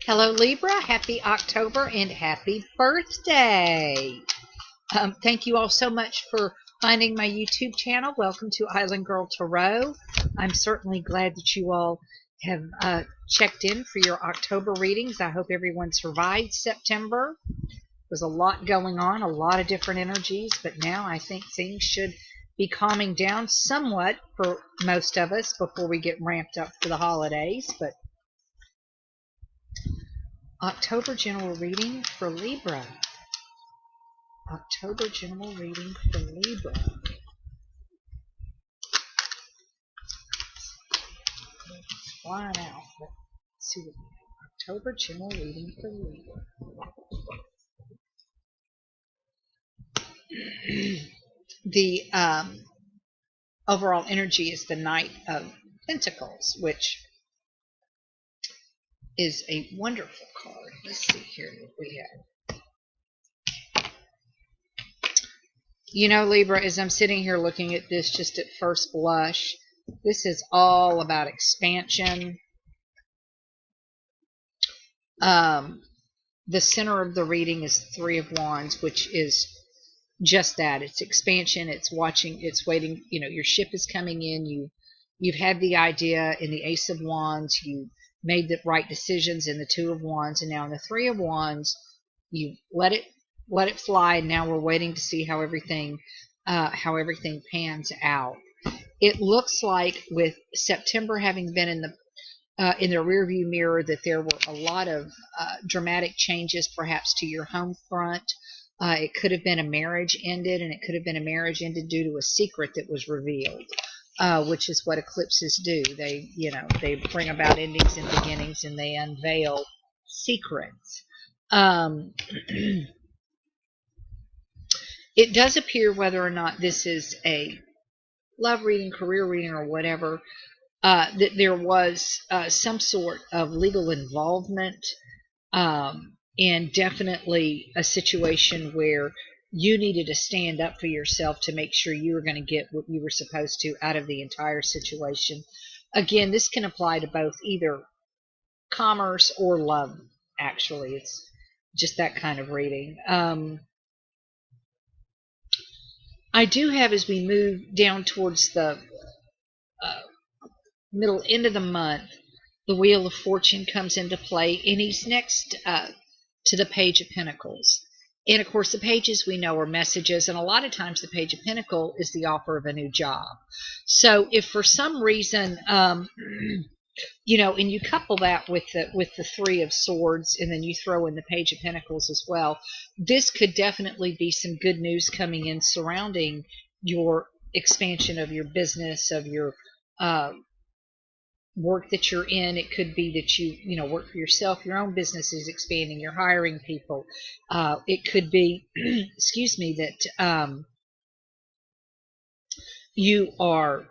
Hello, Libra. Happy October and happy birthday. Thank you all so much for finding my YouTube channel. Welcome to Islandgirl Tarot. I'm certainly glad that you all have checked in for your October readings. I hope everyone survived September. There's a lot going on, a lot of different energies, but now I think things should be calming down somewhat for most of us before we get ramped up for the holidays. But October general reading for Libra. October general reading for Libra. Flying out. Let's see what we have. October general reading for Libra. The overall energy is the Knight of Pentacles, which is a wonderful card. Let's see here what we have. You know, Libra, as I'm sitting here looking at this just at first blush, this is all about expansion. The center of the reading is Three of Wands, which is just that. It's expansion. It's watching. It's waiting. You know, your ship is coming in. You've had the idea in the Ace of Wands. You made the right decisions in the Two of Wands, and now in the Three of Wands, you let it fly. And now we're waiting to see how everything pans out. It looks like with September having been in the rearview mirror, that there were a lot of dramatic changes, perhaps to your home front. It could have been a marriage ended, and it could have been a marriage ended due to a secret that was revealed, which is what eclipses do. They bring about endings and beginnings, and they unveil secrets. It does appear, whether or not this is a love reading, career reading, or whatever, that there was some sort of legal involvement, and definitely a situation where you needed to stand up for yourself to make sure you were going to get what you were supposed to out of the entire situation. Again, this can apply to both either commerce or love, actually. It's just that kind of reading. I do have, as we move down towards the middle end of the month, the Wheel of Fortune comes into play, and he's next to the Page of Pentacles. And of course, the pages we know are messages, and a lot of times the Page of Pentacle is the offer of a new job. So if for some reason, and you couple that with the Three of Swords, and then you throw in the Page of Pentacles as well, this could definitely be some good news coming in surrounding your expansion of your business, of your work that you're in. It could be that you work for yourself, your own business is expanding, you're hiring people. It could be excuse me, that you are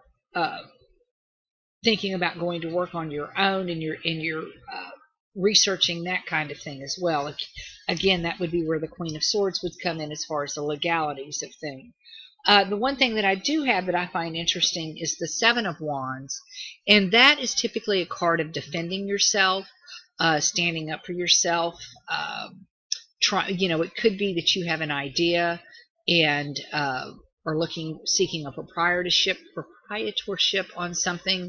thinking about going to work on your own, and you're researching that kind of thing as well. Again, that would be where the Queen of Swords would come in as far as the legalities of things. The one thing that I do have that I find interesting is the Seven of Wands, and that is typically a card of defending yourself, standing up for yourself. It could be that you have an idea and are seeking a proprietorship on something,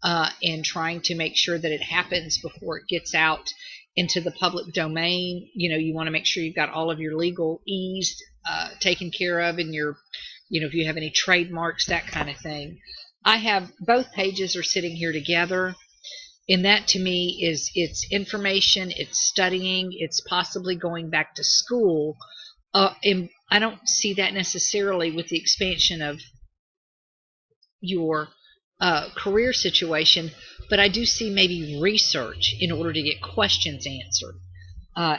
and trying to make sure that it happens before it gets out into the public domain. You want to make sure you've got all of your legal ease taken care of, and if you have any trademarks, that kind of thing. I have both pages are sitting here together, and that to me it's information, it's studying, it's possibly going back to school. And I don't see that necessarily with the expansion of your career situation, but I do see maybe research in order to get questions answered.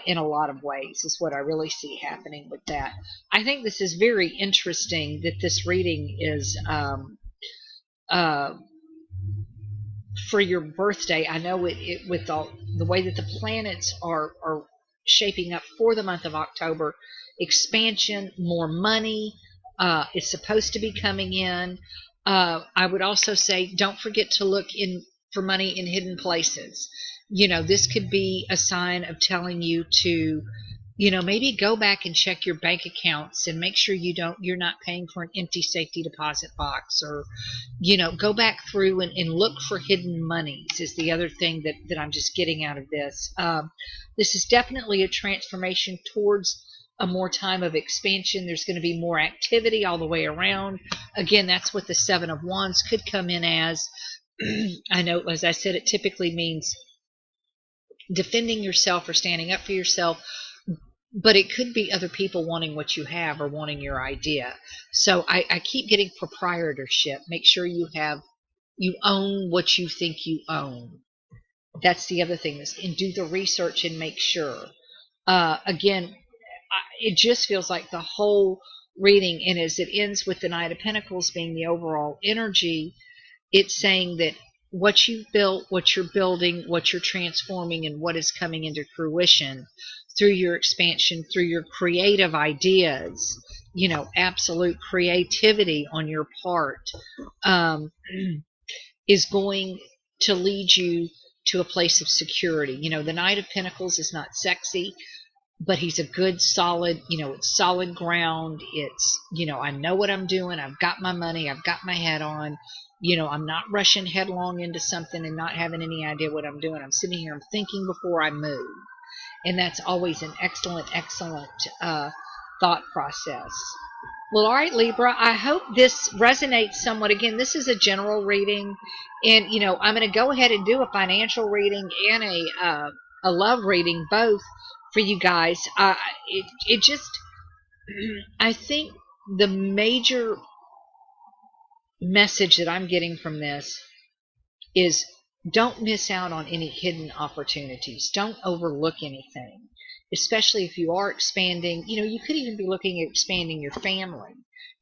In a lot of ways is what I really see happening with that. I think this is very interesting that this reading is for your birthday. I know it with the way that the planets are shaping up for the month of October. Expansion, more money is supposed to be coming in. I would also say don't forget to look for money in hidden places. This could be a sign of telling you to, maybe go back and check your bank accounts and make sure you're not paying for an empty safety deposit box, or, go back through and look for hidden monies is the other thing that I'm just getting out of this. This is definitely a transformation towards a more time of expansion. There's going to be more activity all the way around. Again, that's what the Seven of Wands could come in as. I know, as I said, it typically means defending yourself or standing up for yourself, but it could be other people wanting what you have or wanting your idea. So I keep getting proprietorship. Make sure you own what you think you own. That's the other thing. And do the research and make sure. Again, it just feels like the whole reading, and as it ends with the Knight of Pentacles being the overall energy, it's saying that what you've built, what you're building, what you're transforming, and what is coming into fruition through your expansion, through your creative ideas, absolute creativity on your part, is going to lead you to a place of security. The Knight of Pentacles is not sexy, but he's a good solid, it's solid ground. It's, I know what I'm doing. I've got my money. I've got my head on. I'm not rushing headlong into something and not having any idea what I'm doing. I'm sitting here, I'm thinking before I move. And that's always an excellent, excellent thought process. Well, all right, Libra, I hope this resonates somewhat. Again, this is a general reading, and, I'm going to go ahead and do a financial reading and a love reading, both for you guys. It just, I think the major message that I'm getting from this is, don't miss out on any hidden opportunities. Don't overlook anything, especially if you are expanding. You could even be looking at expanding your family.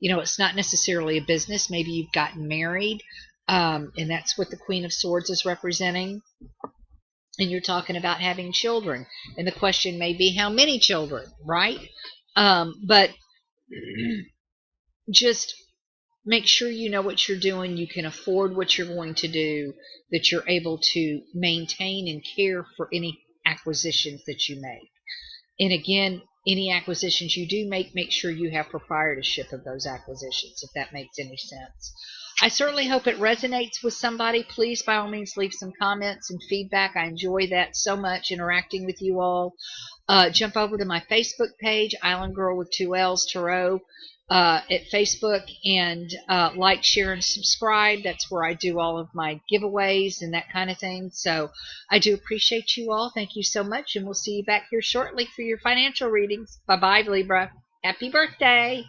It's not necessarily a business. Maybe you've gotten married, and that's what the Queen of Swords is representing. And you're talking about having children. And the question may be, how many children, right? But just make sure you know what you're doing, you can afford what you're going to do, that you're able to maintain and care for any acquisitions that you make. And again, any acquisitions you do make sure you have proprietorship of those acquisitions, if that makes any sense. I certainly hope it resonates with somebody. Please, by all means, leave some comments and feedback. I enjoy that so much, interacting with you all. Jump over to my Facebook page, Islandgirl with 2 L's Tarot, at Facebook, and like, share, and subscribe. That's where I do all of my giveaways and that kind of thing. So I do appreciate you all. Thank you so much, and we'll see you back here shortly for your financial readings. Bye-bye, Libra. Happy birthday.